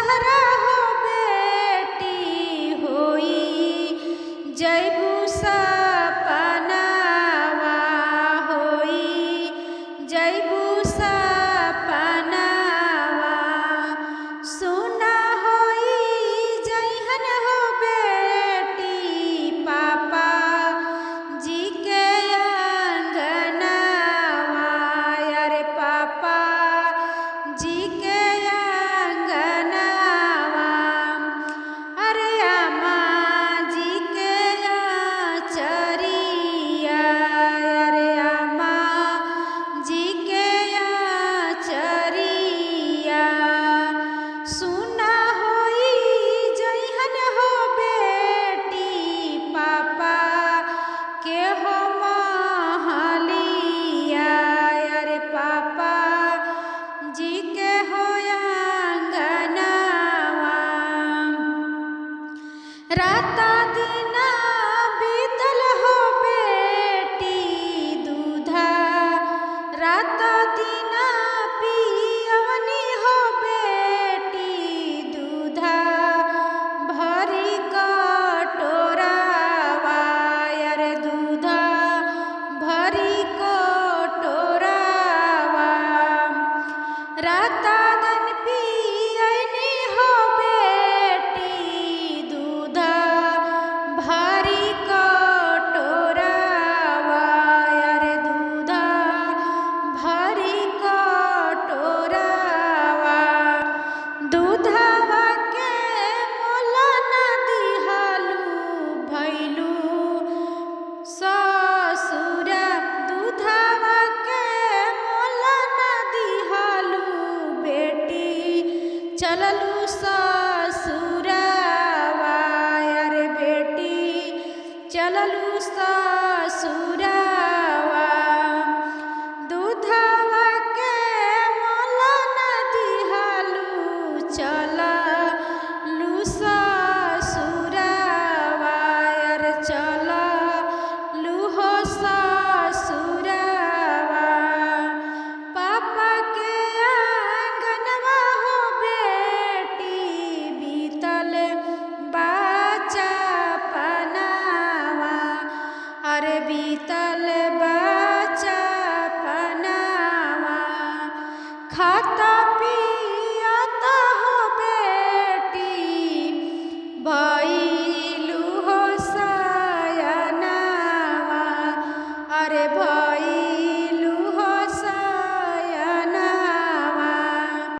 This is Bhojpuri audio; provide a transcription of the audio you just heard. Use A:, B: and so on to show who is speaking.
A: तहरा हो बेटी होई जैबू सपनावा होई जैबू सपनावा सुना होई जैहन हो बेटी पापा जी के अंगनावा अरे पापा जी के अंगनावा अरे अम्मा जी के चरिया अरे अम्मा जी के चरिया सुना होई जैहन हो बेटी पापा के हो महलिया अरे पापा जी के हो अंगनावा राता दिना बीतल हो बेटी दूधा राता दिना पियवनी हो बेटी दूधा भरी कटोरावा अरे दूधा भरी कटोरावा राता दिन पियनी हो बेटी दूधा भरी कटोरावा अरे दूधा भरी कटोरावा दूधवा के मोल न दिहलू भैलू ससुर दूधवा के मोल न दिहलू बेटी चललू ससुरा